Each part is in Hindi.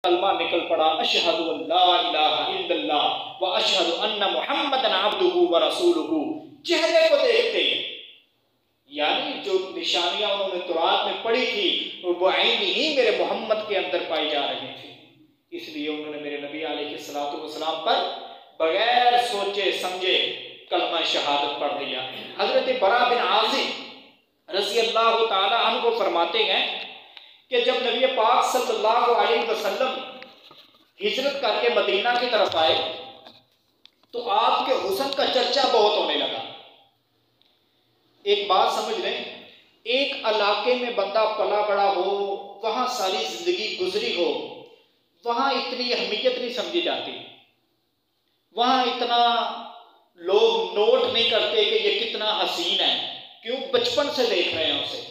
कलमा निकल पड़ा, अशहदु अल्ला इलाहा इल्लल्लाह व अशहदु अन्ना मुहम्मदन अब्दुहु व रसूलुहु। चेहरे को देखते यानी जो निशानियां उन्होंने तुरात में पढ़ी थी वो आईनी ही मेरे मोहम्मद के अंदर पाई जा रही थी। इसलिए उन्होंने मेरे नबी अलैहिस्सलातु वस्सलाम पर बगैर सोचे समझे कलमा शहादत पढ़ दिया। हजरत बरा बिन आज़िब रज़ी अल्लाह ताला अन्हु को फरमाते हैं कि जब नबी पाक सल्लल्लाहु अलैहि वसल्लम हिजरत करके मदीना की तरफ आए तो आपके हुस्न का चर्चा बहुत होने लगा। एक बात समझ लें, एक इलाके में बंदा पला बड़ा हो, वहां सारी जिंदगी गुजरी हो, वहां इतनी अहमियत नहीं समझी जाती, वहां इतना लोग नोट नहीं करते कि ये कितना हसीन है। क्यों? बचपन से देख रहे हैं उसे।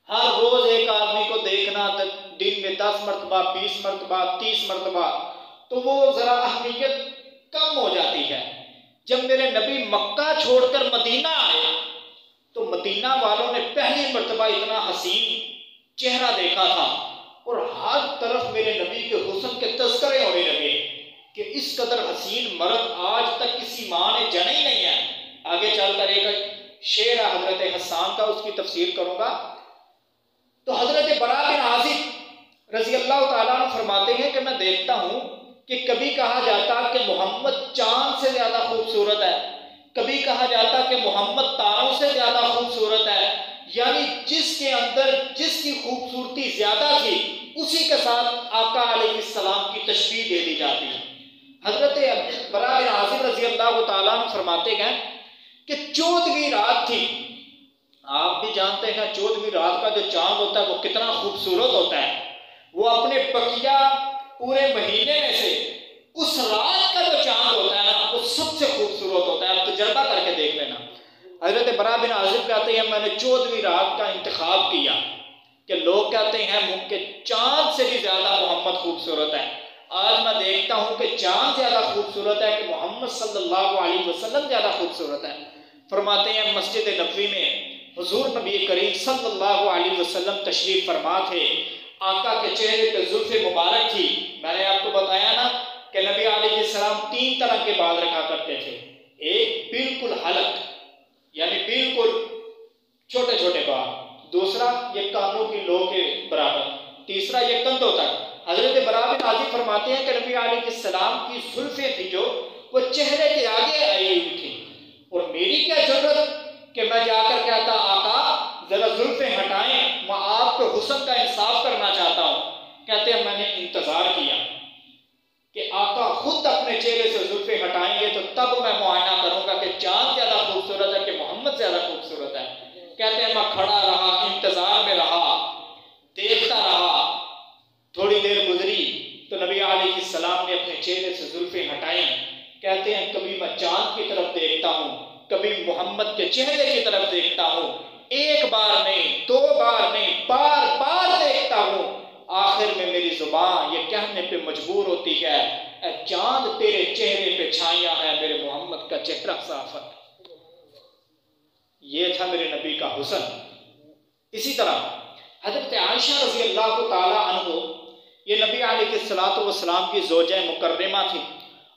हर रोज एक आदमी को देखना, दिन में 10 मरतबा, 20 मरतबा, 30 मरतबा, तो वो जरा अहमियत कम हो जाती है। जब मेरे नबी मक्का छोड़कर मदीना आए तो मदीना वालों ने पहली मरतबा इतना हसीन चेहरा देखा था और हर तरफ मेरे नबी के हुस्न के तस्करे होने लगे कि इस कदर हसीन मर्द आज तक किसी माँ ने जाना ही नहीं है। आगे चलकर एक शेर है हजरत हसन का, उसकी तफसीर करूंगा। तो हजरत बरा बिन आज़िब रज़ी अल्लाह ताला अन्हु फरमाते हैं कि मैं देखता हूं कि कभी कहा जाता कि मोहम्मद चांद से ज्यादा खूबसूरत है, कभी कहा जाता कि मोहम्मद तारों से ज्यादा खूबसूरत है। यानी जिसके अंदर जिसकी खूबसूरती ज्यादा थी उसी के साथ आका अलैहिस्सलाम की तशबीह दे दी जाती है। हजरत बरा बिन आज़िब रज़ी अल्लाह ताला अन्हु फरमाते हैं कि 14वीं रात थी। आप भी जानते हैं 14वीं रात का जो चांद होता है वो कितना खूबसूरत होता है। वो अपने बकिया पूरे महीने में से उस रात का जो चांद होता है ना वो सबसे खूबसूरत होता है। आप तजर्बा करके देख लेना। हजरत बरा बिन आज़िब कहते हैं मैंने 14वीं रात का इंतखाब किया कि लोग कहते हैं कि चांद से भी ज्यादा मोहम्मद खूबसूरत है। आज मैं देखता हूं कि चांद ज्यादा खूबसूरत है कि मोहम्मद सल्लल्लाहु अलैहि वसल्लम ज्यादा खूबसूरत है। फरमाते हैं मस्जिद नबवी में हुजूर नबी करीम सल्लल्लाहु अलैहि वसल्लम तशरीफ फरमा थे। आका के चेहरे पे जुल्फ़े मुबारक थी। मैंने आपको बताया ना कि नबी अलैहिस्सलाम 3 तरह के बाल रखा करते थे। एक बिल्कुल हलक यानी बिल्कुल छोटे छोटे बाल, दूसरा ये कानों की लो के बराबर, तीसरा ये कंधों तक। हजरत बरा बिन आज़िब फरमाते हैं कि नबी अलैहिस्सलाम की जुल्फ़े थी जो वो चेहरे के आगे आई हुई थी और मेरी क्या जरूरत कि मैं जाकर कहता आका जरा जुल्फे हटाएं, मैं आपको हुस्न का इंसाफ करना चाहता हूं। कहते हैं मैंने इंतजार किया कि आका खुद अपने चेहरे से जुल्फे हटाएंगे तो तब मैं मुआयना करूंगा कि चांद ज्यादा खूबसूरत है कि मोहम्मद ज्यादा खूबसूरत है। कहते हैं मैं खड़ा रहा, इंतजार में रहा, देखता रहा। थोड़ी देर गुजरी तो नबी अलैहिस्सलाम ने अपने चेहरे से जुल्फे हटाई। कहते हैं कभी मैं चांद की तरफ देखता हूं, कभी मोहम्मद के चेहरे की तरफ देखता हूं। एक बार नहीं, 2 बार नहीं, बार बार देखता हूं। आखिर में मेरी जुबान ये कहने पे मजबूर होती है ऐ चांद तेरे चेहरे पे छाइयां है, मेरे मोहम्मद का चेहरा साफ है। ये था मेरे नबी का हुस्न। इसी तरह हजरत आयशा रज़ी अल्लाह ताला अन्हु ये नबी अलैहिस्सलातु वस्सलाम की ज़ौजा मुकर्रमा थी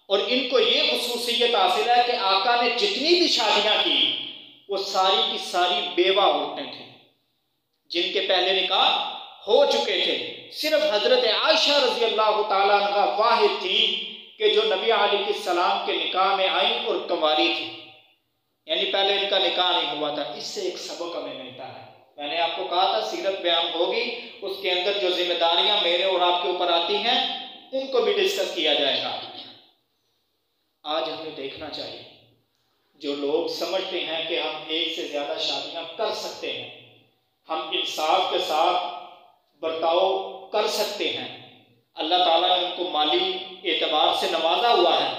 और इनको ये खुसूसियत हासिल है कि आका ने जितनी भी शादियां की वो सारी की सारी बेवा औरतें थी जिनके पहले निकाह हो चुके थे। सिर्फ हजरत आयशा रज़ी अल्लाह ताला अन्हा वाहिद थी कि जो नबी अलैहिस्सलाम के निकाह में आई और कंवारी थी, यानी पहले इनका निकाह नहीं हुआ था। इससे एक सबक हमें मिलता है। मैंने आपको कहा था सीरत बयान होगी, उसके अंदर जो जिम्मेदारियां मेरे और आपके ऊपर आती हैं उनको भी डिस्कस किया जाएगा। आज हमें देखना चाहिए जो लोग समझते हैं कि हम एक से ज्यादा शादियां कर सकते हैं, हम इंसाफ के साथ बर्ताव कर सकते हैं, अल्लाह ताला ने उनको माली एतबार से नवाजा हुआ है,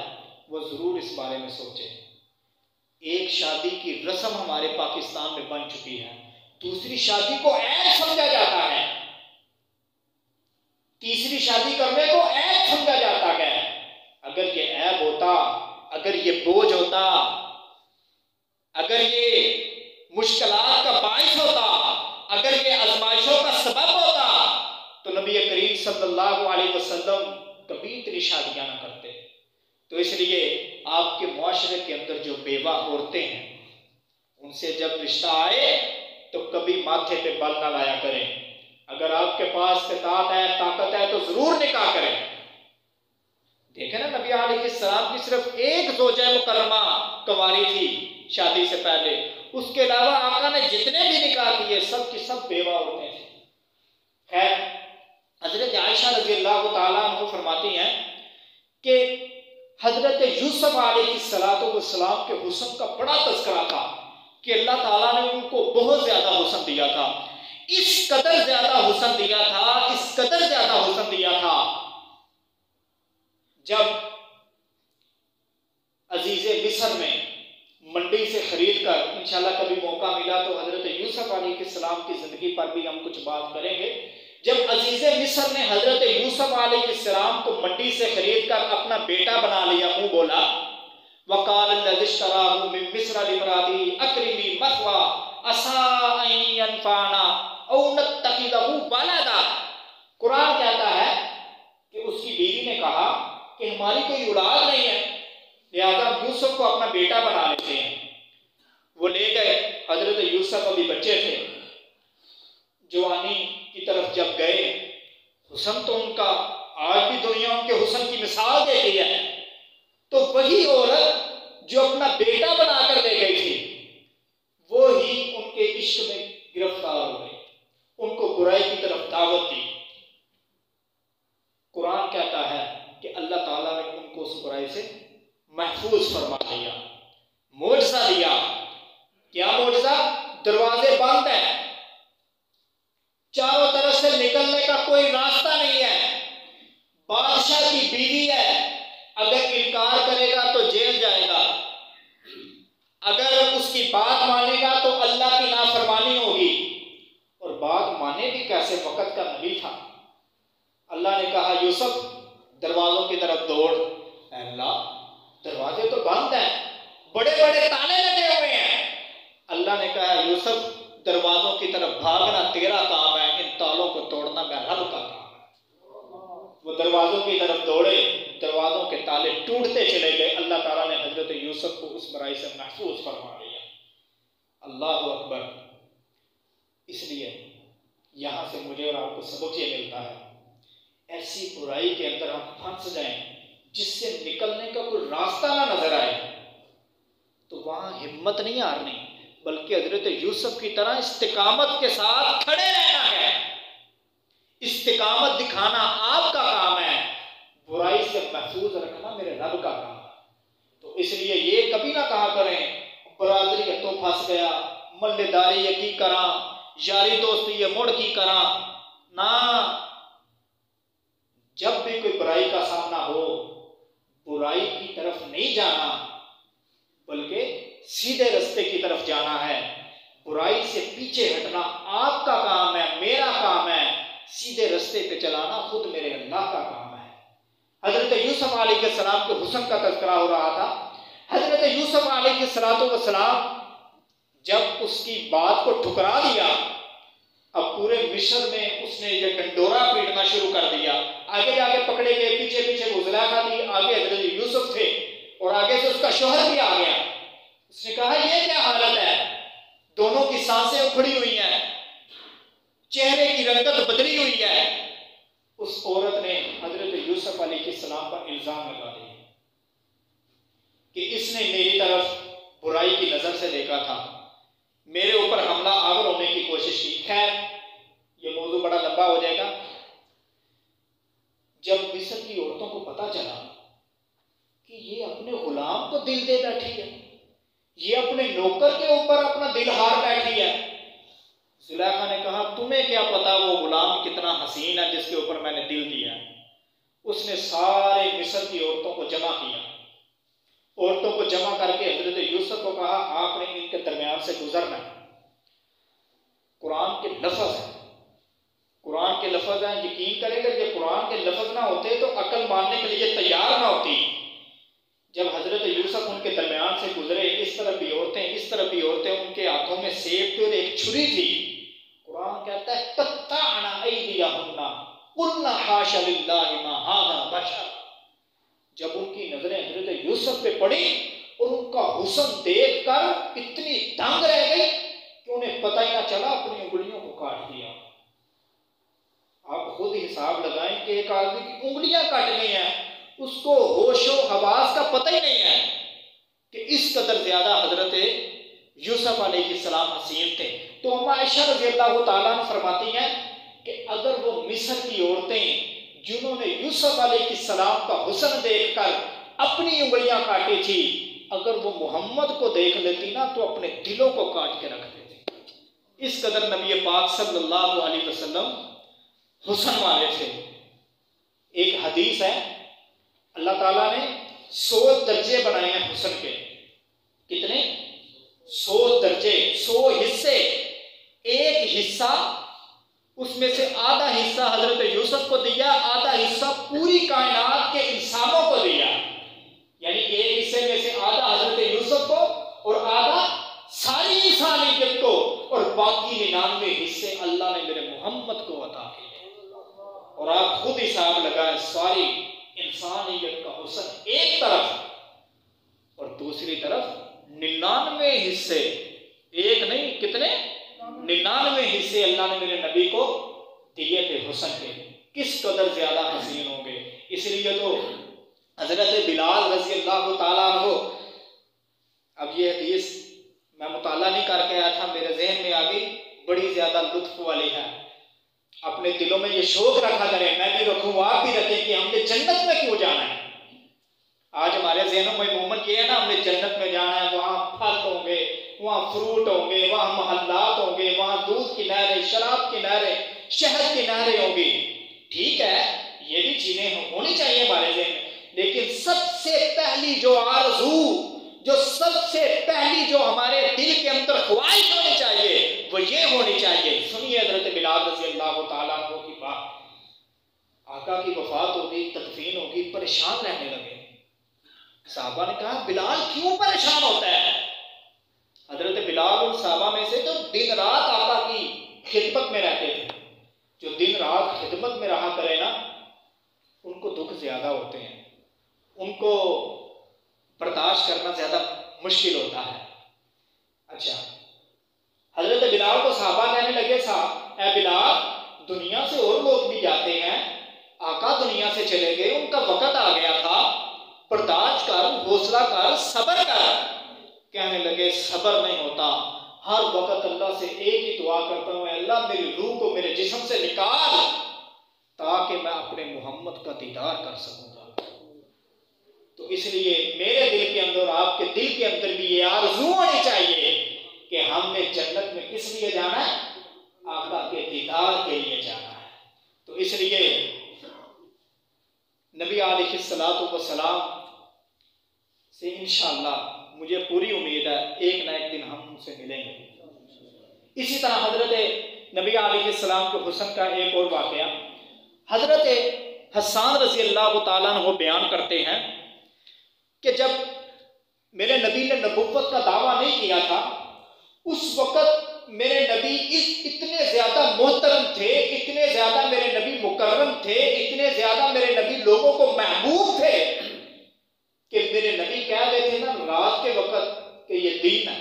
वो जरूर इस बारे में सोचे। एक शादी की रस्म हमारे पाकिस्तान में बन चुकी है, दूसरी शादी को ऐब समझा जाता है, तीसरी शादी करने को ऐब समझा जाता है। अगर ये ऐब होता, अगर ये बोझ होता, अगर ये मुश्किलात का बाइस होता, अगर ये आजमाइशों का सबब होता तो नबी करीम सल्लल्लाहु अलैहि वसल्लम कभी इतनी शादियां ना करते। तो इसलिए आपके मुआशरे के अंदर जो बेवा औरतें हैं उनसे जब रिश्ता आए तो कभी माथे पे बल ना लाया करें। अगर आपके पास इस्तात है, ताकत है, तो जरूर निकाह करें। देखें ना, नबी अलैहिस्सलाम की सिर्फ एक ज़ौजा मुकर्रमा कुंवारी थी शादी से पहले, उसके अलावा आका ने जितने भी निकाह किए सब की सब बेवा औरतें थी। खैर, हजरत आयशा रज़ियल्लाहु ताला अन्हा फरमाती हैं कि हजरत यूसुफ अलैहिस्सलाम के हुस्न का बड़ा तज़किरा था कि अल्लाह ताला ने उनको बहुत ज्यादा हुस्न दिया था। इस कदर ज्यादा हुस्न दिया था, इस कदर ज्यादा हुस्न दिया था, जब अजीज़े मिस्र में मंडी से खरीद कर, इंशाल्लाह कभी मौका मिला तो हजरत यूसुफ अलैहिस्सलाम की जिंदगी पर भी हम कुछ बात करेंगे। जब अजीज़े मिस्र ने हजरत यूसुफ अलैहिस्सलाम को मंडी से खरीद कर अपना बेटा बना लिया, मुंह बोला, वकाल लज़िश्तराहु मिन मिस्र लिमराती अकरिमी मथवा असा अन यनफाना औ नत्तखिज़हु वलदा। कुरान कहता है कि उसकी बीवी ने कहा कि हमारी कोई औलाद नहीं है, लिहाजा यूसुफ को अपना बेटा बना लेते हैं। वो ले गए। हजरत यूसुफ अभी बच्चे थे, जवानी की तरफ जब गए, हुस्न तो उनका आज भी दुनिया उनके हुस्न की मिसाल देती है। तो वही औरत जो अपना बेटा बनाकर ले गई थी, वो ही उनके इश्क में गिरफ्तार हो गई, उनको बुराई की तरफ दावत दी। कुरान कहता है कि अल्लाह ताला ने उनको उस बुराई से महफूज फरमा दिया, मोजज़ा दिया। क्या मोजज़ा? दरवाजे बंद है, चारों तरफ से निकलने का कोई रास्ता नहीं है, बादशाह की बीवी है, अगर इनकार करेगा तो जेल जाएगा, अगर उसकी बात मानेगा तो अल्लाह की नाफरमानी होगी। और बात माने भी कैसे, वक्त का नबी था। अल्लाह ने कहा यूसुफ दरवाजों की तरफ दौड़। अल्लाह, दरवाजे तो बंद हैं, बड़े बड़े ताले लगे हुए हैं। अल्लाह ने कहा यूसुफ दरवाजों की तरफ भागना तेरा काम है, इन तालों को तोड़ना मैं रब का काम है। वो दरवाजों की तरफ दौड़े, दरवाजों के ताले टूटते चले गए। अल्लाह ताला ने हजरत यूसुफ को उस बुराई से महफूज फरमा दिया। अल्लाह अकबर। इसलिए यहां से मुझे और आपको सबक ये मिलता है, ऐसी बुराई के अंदर हम फंस जाएं जिससे निकलने का कोई रास्ता ना नजर आए, तो वहां हिम्मत नहीं हारनी, बल्कि हजरत यूसुफ की तरह इस्तिकामत के साथ खड़े रहना है। इस्तिकामत दिखाना आपका काम है, बुराई से महफूज रखना मेरे रब का काम है। तो इसलिए ये कभी ना कहा करें बरादरी तो फंस गया, मल्लेदारी ये की करा, यारी दोस्ती ये मुड़ की करा ना। जब भी कोई बुराई का सामना हो, बुराई की तरफ नहीं जाना, बल्कि सीधे रास्ते की तरफ जाना है। बुराई से पीछे हटना आपका काम है, मेरा काम है। सीधे रास्ते पे चलाना खुद मेरे अल्लाह का काम है। हजरत यूसुफ अलैहिस्सलाम के हुस्न का तज़किरा हो रहा था। हजरत यूसुफ अलैहिस्सलाम जब उसकी बात को ठुकरा दिया, अब पूरे मिस्र में उसने ये डंडोरा पीटना शुरू कर दिया। आगे जाके पकड़े गए, पीछे पीछे वो ज़ुलेखा थी, आगे हजरत यूसुफ थे और आगे से उसका शौहर भी आ गया। उसने कहा ये क्या हालत है, दोनों की सांसें उखड़ी हुई हैं, चेहरे की रंगत बदली हुई है। उस औरत ने हजरत यूसुफ अलैहिस्सलाम पर इल्जाम लगा दिया कि इसने मेरी तरफ बुराई की नजर से देखा था, मेरे ऊपर हमला आवर होने की कोशिश की। खैर ये मौजू बड़ा लंबा हो जाएगा। जब मिस्र की औरतों को पता चला कि ये अपने गुलाम को दिल दे बैठी है, ये अपने नौकर के ऊपर अपना दिल हार बैठी है, ज़ुलेखा ने कहा तुम्हें क्या पता वो गुलाम कितना हसीन है जिसके ऊपर मैंने दिल दिया। उसने सारे मिस्र की औरतों को जमा किया, औरतों को जमा करके हजरत यूसुफ को कहा आपने इनके दरमियान से गुजरना है। कुरान के लफ्ज है, कुरान के लफ्ज हैं, यकीन करेगा ये कुरान के लफ्ज ना होते तो अकल मानने के लिए तैयार ना होती। जब हजरत यूसुफ उनके दरमियान से गुजरे, इस तरफ भी औरतें इस तरफ भी औरतें, उनके हाथों में सेब थे और एक छुरी थी। कुरान कहता है तत्ताअना ऐदियहुन्ना, कुल्ना हाशा लिल्लाहि मा हाज़ा बशर। जब उनकी नजरें हजरत यूसुफ पे पड़ी और उनका हुस्न देखकर इतनी दंग रह गई कि उन्हें पता ही ना चला, अपनी उंगलियों को काट दिया। आप खुद हिसाब लगाएं कि एक आदमी की उंगलियां काट गई हैं, उसको होशो हवास का पता ही नहीं है कि इस कदर ज्यादा हजरत यूसुफ अलैहिस्सलाम हसीन थे। तो अम्मा आयशा रज़ियल्लाहु ताला अन्हा फरमाती हैं कि अगर वो मिस्र की औरतें जिन्होंने यूसुफ अलैहिस्सलाम का हुस्न देखकर अपनी उंगलियां काटी थी, अगर वो मोहम्मद को देख लेती ना तो अपने दिलों को काट के रख देती। इस कदर नबी पाक सल्लल्लाहु अलैहि वसल्लम हुस्न वाले थे। एक हदीस है, अल्लाह ताला ने 100 दर्जे बनाए हैं हुस्न के। कितने? 100 दर्जे, 100 हिस्से। एक हिस्सा, उसमें से आधा हिस्सा हजरत यूसुफ को दिया, आधा हिस्सा पूरी कायनात के इंसानों को दिया। यानी एक हिस्से में से आधा हजरत यूसुफ को और आधा सारी इंसानियत को, और बाकी 99 हिस्से अल्लाह ने मेरे मोहम्मद को अता किए। और आप खुद हिसाब लगाएं, सारी इंसानियत का हुस्न एक तरफ और दूसरी तरफ 99 हिस्से, एक नहीं कितने, 99 हिस्से अल्लाह ने मेरे नबी को दिए थे हुस्न के। किस कदर ज्यादा हसीन होंगे। इसलिए तो हजरत बिलाल रज़ियल्लाहु ताला अन्हु, अब ये हदीस मैं मुताला नहीं करके आया था, मेरे जहन में आ गई, बड़ी ज्यादा लुत्फ वाली है। अपने दिलों में ये शौक रखा करें, मैं भी रखूं, आप भी रखें कि हमने जन्नत में क्यों जाना है। आज हमारे जहनों में मोमन ये है ना, हमने जन्नत में जाना है, वहां फल होंगे, वहां फ्रूट होंगे, वहां महल्लात होंगे, वहां दूध की नहरें, शराब की नहरें, शहद की नहरें होंगी। ठीक है, ये भी चीजें होनी चाहिए हमारे जहन में, लेकिन सबसे पहली जो आरज़ू, जो सबसे पहली जो हमारे दिल के अंदर ख्वाहिश होनी चाहिए वो ये होनी चाहिए। सुनिए हजरत बिलाल रज़ियल्लाहु ताला अन्हु की बात। आका की वफात होगी, तदफीन होगी, परेशान रहने लगे। साहबा ने कहा बिलाल क्यों परेशान होता है? हजरत बिलाल उन साहबा में से तो दिन रात आका की खिदमत में रहते थे। जो दिन रात खिदमत में रहा करे ना, उनको दुख ज्यादा होते हैं, उनको बर्दाश्त करना ज्यादा मुश्किल होता है। अच्छा, हजरत बिलाल को साहबा कहने लगे, साहब ए बिलाल, दुनिया से और लोग भी जाते हैं, आका दुनिया से चले गए, उनका वक्त आ गया था, बर्दाश्त कर, हौसला कर, सब्र कर। कहने लगे सब्र नहीं होता, हर वक्त अल्लाह से एक ही दुआ करता हूँ, अल्लाह मेरी रूह को मेरे जिस्म से निकाल ताकि मैं अपने मोहम्मद का दीदार कर सकूंगा। तो इसलिए मेरे दिल के अंदर, आपके दिल के अंदर भी ये आरज़ू होनी चाहिए कि हमने जन्नत में किस लिए जाना है? आका के दीदार के लिए जाना है। तो इसलिए नबी अलैहिस्सलातु वस्सलाम से इंशाअल्लाह मुझे पूरी उम्मीद है एक ना एक दिन हम उनसे मिलेंगे। इसी तरह हजरत नबी अलैहिस्सलाम के हुस्न का एक और वाक़या, हजरत हसन रज़ियल्लाहु ताला अन्हु बयान करते हैं कि जब मेरे नबी ने नबुव्वत का दावा नहीं किया था, उस वक़्त मेरे नबी इतने ज़्यादा मोहतरम थे, इतने ज़्यादा मेरे नबी मुकर्रम थे, इतने ज़्यादा मेरे नबी लोगों को महबूब थे कि मेरे नबी कह देते ना रात के वक़्त कि ये दिन है,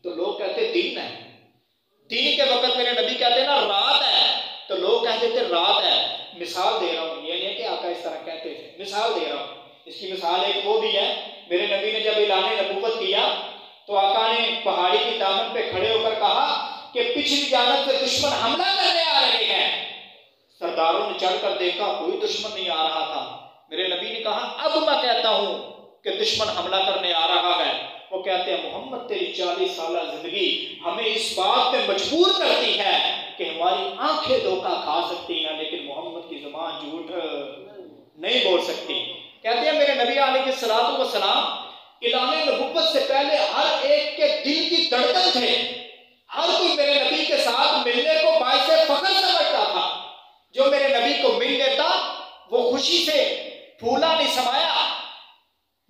तो लोग कहते दिन है। दिन के वक़्त मेरे नबी कहते ना रात है, तो लोग कहते थे रात है। मिसाल दे रहा हूँ, ये नहीं कि आका इस तरह कहते थे, मिसाल दे रहा हूँ। इसकी मिसाल एक वो भी है, मेरे नबी ने जब ऐलान नबूवत किया तो आका ने पहाड़ी की दामन पे खड़े होकर कहा कि पिछली जानब से दुश्मन हमला करने आ रहे हैं। सरदारों ने चढ़कर देखा, कोई दुश्मन नहीं आ रहा था। मेरे नबी ने कहा अब मैं कहता हूं कि दुश्मन हमला करने आ रहा है। वो कहते हैं मोहम्मद तेरी 40 साल जिंदगी हमें इस बात पे मजबूर करती है कि हमारी आंखें धोखा खा सकती हैं, लेकिन मोहम्मद की जुबान झूठ नहीं बोल सकती। कहते हैं मेरे नबी अलैहिस्सलातु वस्सलाम ऐलान नबुव्वत से पहले हर एक के दिल की धड़कन थे। हर कोई मेरे नबी के साथ मिलने को बाइसे फख्र समझता था। जो मेरे नबी को मिल लेता वो खुशी से फूला नहीं समाया,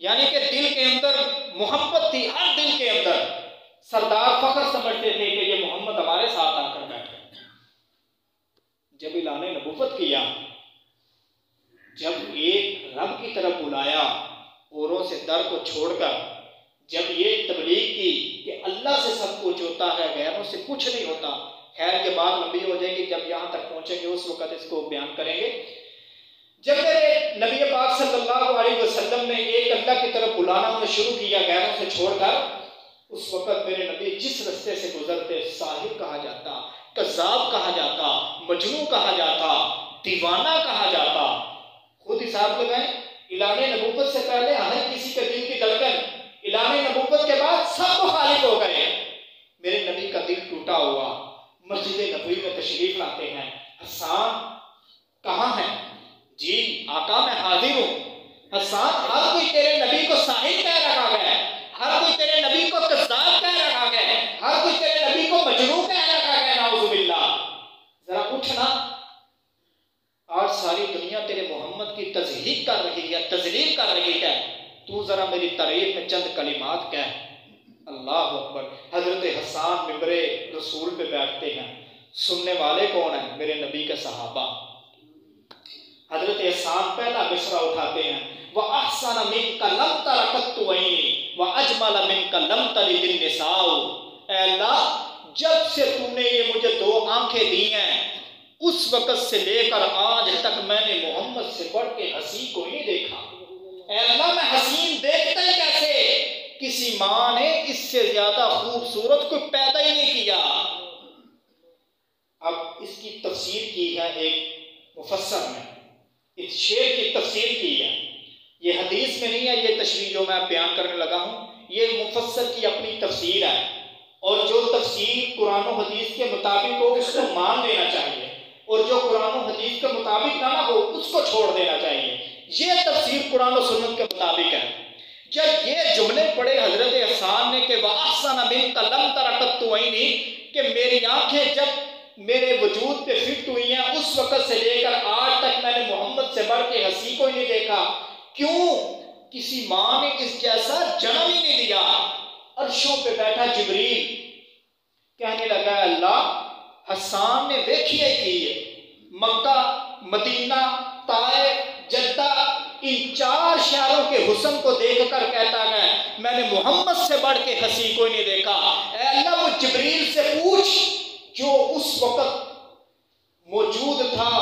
यानी कि दिल के अंदर मोहब्बत थी। हर दिल के अंदर सरदार फख्र समझते थे कि ये मोहम्मद हमारे साथ आकर बैठे। जब ऐलान नबुव्वत किया जब एक रब की तरफ बुलाया औरों से दर को छोड़कर, जब ये तबलीग की कि अल्लाह से सब कुछ होता है, गैरों से कुछ नहीं होता। खैर ये बात लंबी हो जाएगी, जब यहाँ तक पहुँचेंगे उस वक़्त इसको बयान करेंगे। जब मेरे नबी पाक सल्लल्लाहु अलैहि वसल्लम ने एक अल्लाह की तरफ बुलाना उन्हें शुरू किया गैरों से छोड़कर, उस वक़्त मेरे नबी जिस रास्ते से गुजरते साहिर कहा जाता, कज़्ज़ाब कहा जाता, मजनू कहा जाता, दीवाना कहा जाता। खुद हिसाब लगाएं, इलाने नबूवत से पहले हर किसी के दिल की धड़कन, इलाने नबूवत के बाद सब मुखालिफ हो गए। मेरे नबी का दिल टूटा हुआ मस्जिद नबवी में तशरीफ लाते हैं। हसन कहाँ है? जी आका मैं हाजिर हूँ। हसन, हर कोई तेरे नबी को साहिर कह रखा है, हर कोई तेरे नबी को कज़्ज़ाब कह रखा है, हर कोई तेरे नबी को मजनू कह रखा है। नाउज़ुबिल्लाह। जरा उठना, आज सारी दुनिया तेरे मोहम्मद की तज़हीक कर रही है, तज़लील कर रही है, तू जरा मेरी तारीफ में चंद कलिमात कह। अल्लाह अकबर। हजरत हसन मिंबरे रसूल पे बैठते हैं। सुनने वाले कौन है? मेरे नबी के सहाबा। हजरत हसन पहला मिसरा उठाते हैं, वह अहसन मिनका लम तरा कत्तु ऐनी व अजमल मिनका लम तलिद निसाउ। ऐ अल्लाह, जब से तूने ये मुझे दो आंखें दी हैं, उस वक़्त से लेकर आज तक मैंने मोहम्मद से बढ़ के हसी को नहीं देखा। ऐ अल्लाह, मैं हसीन देखता ही कैसे? किसी माँ ने इससे ज्यादा खूबसूरत को पैदा ही नहीं किया। अब इसकी तफसीर की है एक मुफस्सर ने, इस शेर की तफसीर की है। ये हदीस में नहीं है, ये तशरीह जो मैं बयान करने लगा हूँ, ये मुफस्सर की अपनी तफसीर है। और जो तफसीर कुरान और हदीस के मुताबिक हो उसको मान लेना चाहिए, और जो कुरान और हदीस के मुताबिक ना हो उसको छोड़ देना चाहिए। ये तफसीर कुरान और सुन्नत के मुताबिक है। जब ये जुमले पढ़े हजरत हसन ने कि वअहसन मिनका लम तरा कत्तु ऐनी, कि मेरी आंखें जब मेरे वजूद पे फिट हुई हैं, उस वक़्त से लेकर आज तक मैंने मोहम्मद से बढ़ के हसी को ही नहीं देखा। क्यों? किसी माँ ने इस जैसा जन्म ही नहीं दिया। अर्शों पे बैठा जिब्रील कहने लगा, अल्लाह हसन ने देखिए कि मक्का, मदीना, ताइफ, जद्दा, इन चार शहरों के हुस्न को देखकर कहता है मैंने मोहम्मद से बढ़ के हसी को नहीं देखा। ऐ अल्लाह, वो जिब्रील से पूछ जो उस वक़्त मौजूद था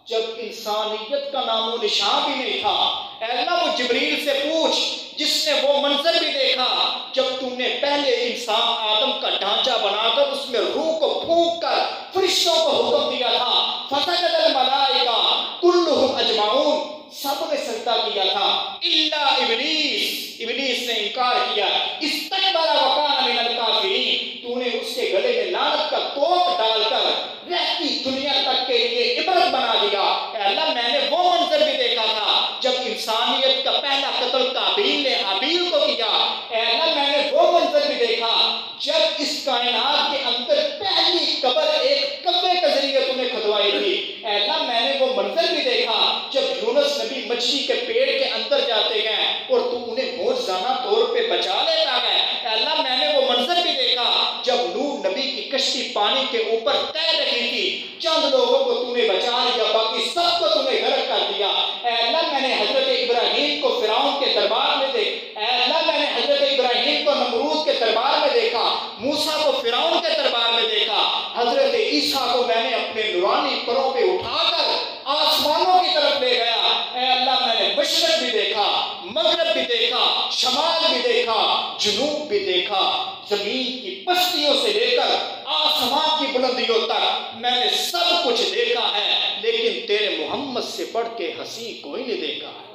जब इंसानियत का नामो निशान भी नहीं था। ऐ अल्लाह, वो जिब्रील से पूछ जिसने वो मंजर भी देखा जब तुमने पहले इंसान आदम का ढांचा बनाकर उसमें रूह को फूंक कर फरिश्तों को हुक्म दिया था, फसजदल मलाइका कुल्लुहुम अजमाउन, सब ने सजदा किया था इल्ला इब्लीस, इब्लीस ने इनकार किया। इस्तकबरा व कान मिनल काफिरीन, तूने उसके गले में लानत का तोप डालकर रहती दुनिया तक के लिए इबरत बना दिया। अल्लाह, मैंने वो मंजर भी देखा था जब इंसानियत का पहला कत्ल काबील ने हाबील को किया। अल्लाह, मैंने वो मंजर भी देखा जब इस कायनात के अंदर पहली कब्र एक कब्र के जरिए तूने खुदवाई थी। अल्लाह, मैंने वो मंजर भी देखा जब यूनुस नबी मछली के पेट के अंदर जाते हैं और तू उन्हें मौजज़ाना तौर पे बचा लेता है। अल्लाह, मैंने वो मंजर भी देखा जब नूह नबी की कश्ती पानी के ऊपर तैर रही थी, चंद लोगों को तूने बचा लिया, बाकी सबको तूने गर्क कर दिया। अल्लाह, मैंने हजरत इब्राहीम को फिरौन के दरबार में देखा। अल्लाह, मैंने हजरत इब्राहीम को नमरूद के दरबार में देखा, मूसा को फिरौन के दरबार में देखा, हजरत ईसा को मैंने अपने नूरानी परों पे उठाकर आसमानों की तरफ ले गया। अल्लाह, मैंने मशरक भी देखा, मगरब भी देखा, शमाल भी देखा, जुनूब भी देखा, जमीन की पस्तियों से लेकर आसमान की बुलंदियों तक मैंने सब कुछ देखा है, लेकिन तेरे मोहम्मद से बढ़ के हंसी कोई नहीं देखा है।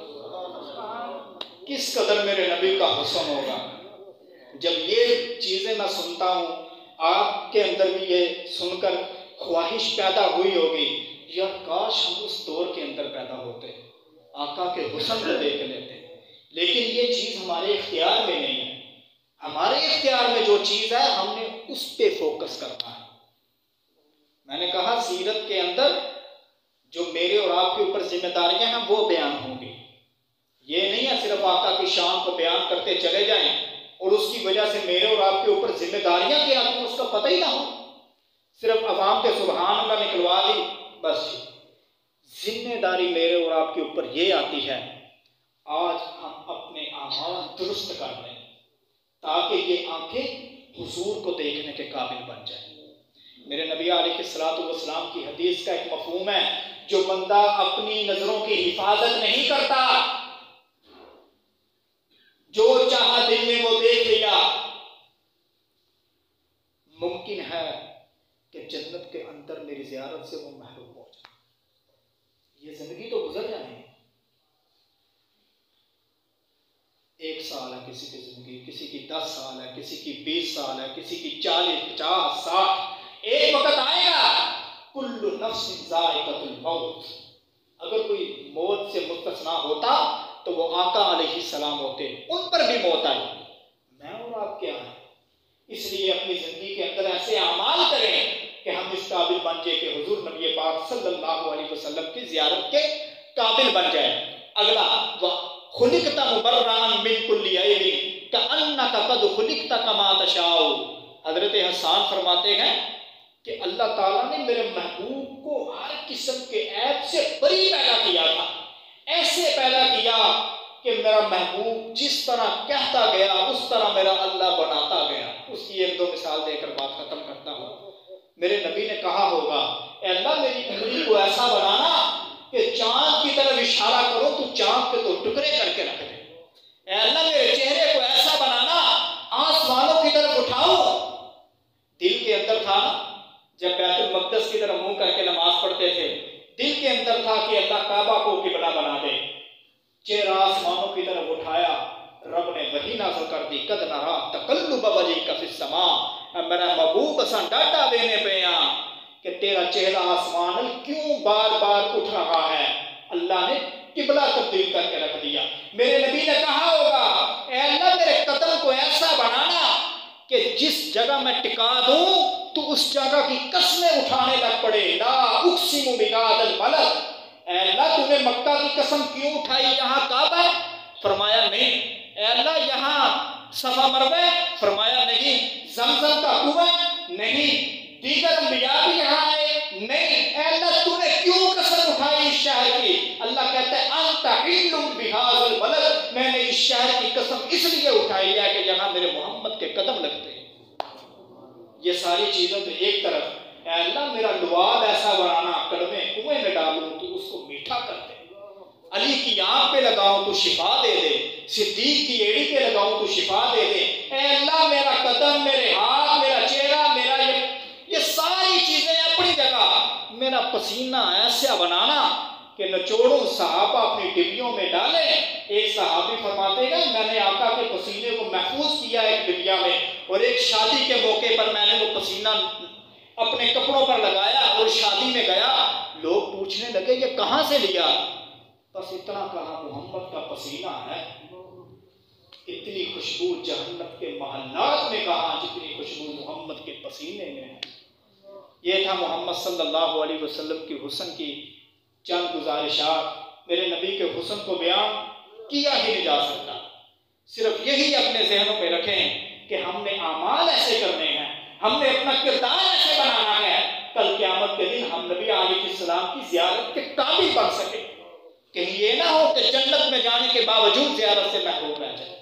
किस कदर मेरे नबी का हुस्न होगा। जब ये चीजें मैं सुनता हूँ, आपके अंदर भी ये सुनकर ख्वाहिश पैदा हुई होगी, यार काश हम उस दौर के अंदर पैदा होते, आका के हुस्न को देख लेते। लेकिन ये चीज़ हमारे इख्तियार में नहीं है। हमारे इख्तियार में जो चीज़ है हमने उस पे फोकस करना है। मैंने कहा सीरत के अंदर जो मेरे और आपके ऊपर जिम्मेदारियां हैं वो बयान होंगी। ये नहीं है सिर्फ आका की शान को बयान करते चले जाएं और उसकी वजह से मेरे और आपके ऊपर जिम्मेदारियां क्या हैं उसका पता ही ना हो, सिर्फ अवाम पे सुबहान अल्लाह निकलवा दी बस। जिम्मेदारी मेरे और आपके ऊपर ये आती है, आज हम अपने आमाल दुरुस्त कर लें ताकि ये आंखें हुजूर को देखने के काबिल बन जाए। मेरे नबी अलैहिस्सलातु वस्सलाम की हदीस का एक मफहूम है, जो बंदा अपनी नजरों की हिफाजत नहीं करता, जो चाहा दिल में वो देख लिया, मुमकिन है कि जन्नत के अंदर मेरी जियारत से वो महरूम हो जाए। ये जिंदगी तो गुजर जाएगी। 1 साल है किसी की जिंदगी, किसी की 10 साल है, किसी की 20 साल है, किसी की 40, 50, 60। एक वक्त आएगा, कुल्लु नफ्सिन ज़ाइक़तुल मौत। अगर कोई मौत से मुस्तस्ना होता तो वो आका अलैहिस्सलाम होते, उन पर भी मौत आई। मैं और आप क्या है? इसलिए अपनी जिंदगी के अंदर ऐसे अमाल करें कि हम इस काबिल बन जाए कि हुजूर नबी पाक सल्लल्लाहु अलैहि वसल्लम की जियारत के काबिल बन जाए। अगला, खुलिकता मुबर्रान मिन कुल्ली ऐबिन कअन्नका कद खुलिकता कमा तशाउ। हजरत हसन फरमाते हैं कि अल्लाह ताला ने मेरे महबूब को हर किस्म के ऐब से बरी पैदा किया था, ऐसे पैदा किया कि मेरा महबूब जिस तरह कहता गया उस तरह मेरा अल्लाह बनाता गया। उसकी 1-2 मिसाल देकर बात खत्म करता हूँ। मेरे नबी ने कहा होगा, अल्लाह मेरी उंगली को ऐसा बनाना कि चांद की तरफ इशारा करो तो चांद के तो टुकड़े करके रख दे। अल्लाह मेरे चेहरे को ऐसा बनाना, आसमानों की तरफ उठाओ। दिल के अंदर था, जब बैतुल मक़दस की तरफ मुंह करके नमाज पढ़ते थे, दिल के अंदर था कि अल्लाह काबा को किबला बना दे। चेहरा आसमानों की तरफ उठाया, रब ने वही नाज़िल कर दी, कद नरा तकल्लुब वजहिका फिस्समा। मेरा महबूब असन डाटा देने पे आ कि तेरा चेहरा आसमान क्यों बार बार उठ रहा है। अल्लाह ने किबला तब्दील करके रख दिया। मेरे नबी ने कहा होगा, ए अल्लाह मेरे कदम को ऐसा बनाना कि जिस जगह मैं टिका दूं तो उस जगह की कसमें उठाने लग पड़े। ला उक़सिमु बिहाज़ल बलद। अल्लाह तूने मक्का की कसम क्यों उठाई, यहाँ काबा है? फरमाया नहीं। अल्लाह यहाँ सफा मरवा, फरमाया नहीं। ज़मज़म का कुआं, नहीं। दीगर अंबिया भी यहाँ आए, नहीं। अल्लाह तूने क्यों कसम उठाई इस शहर की? अल्लाह कहता है अंता हिल्लुम बिहाज़ल बलद, मैंने इस शहर की कसम इसलिए उठाई है कि यहाँ मेरे मोहम्मद के कदम लगते हैं। ये सारी चीजें तो एक तरफ, अल्लाह मेरा लुआब ऐसा बनाना, कड़वे कुएं में डालूं तो उसको मीठा कर दे, अली की आंख पे लगाऊं तो शिफा दे दे, सिद्दीक की एड़ी पे लगाऊं तो शिफा दे दे। अल्लाह मेरा कदम, मेरे हाथ, मेरा चेहरा, मेरा ये सारी चीजें अपनी जगह, मेरा पसीना ऐसा बनाना कि नचोड़ों सहाबा अपनी डिब्बियों में डाले। एक सहाबी फरमाते हैं, मैंने आका के पसीने को महफूज किया एक डिबिया में, और एक शादी के मौके पर मैंने वो पसीना अपने कपड़ों पर लगाया और शादी में गया। लोग पूछने लगे ये कहां से लिया? बस इतना कहा, मोहम्मद का पसीना है। इतनी खुशबू जहन्नम के महल्लात में कहा जितनी खुशबू मोहम्मद के पसीने में है। ये था मोहम्मद सल्लल्लाहु अलैहि वसल्लम की हुस्न की चंद गुजारिशात। मेरे नबी के हुस्न को बयान किया ही नहीं जा सकता। सिर्फ यही अपने जहनों में रखें कि हमने आमाल ऐसे करने हैं, हमने अपना किरदार ऐसे बनाना है, कल क़यामत के दिन हम नबी अलैहिस्सलाम की ज़ियारत के काबिल बन सके। कहीं ये ना हो कि जन्नत में जाने के बावजूद ज़ियारत से महरूम रह जाए।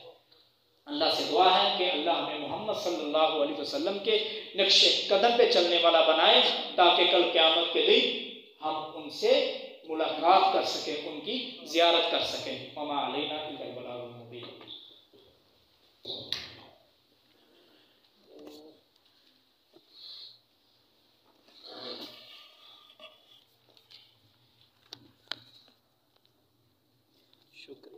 अल्लाह से दुआ है कि अल्लाह हमें मोहम्मद सल्लल्लाहु अलैहि वसल्लम के नक्शे कदम पे चलने वाला बनाए, ताकि कल क़यामत के दिन हम उनसे मुलाकात कर सके, उनकी ज़ियारत कर सके। वमा अलैना इल्लल बलागुल मुबीन। शुक्रिया।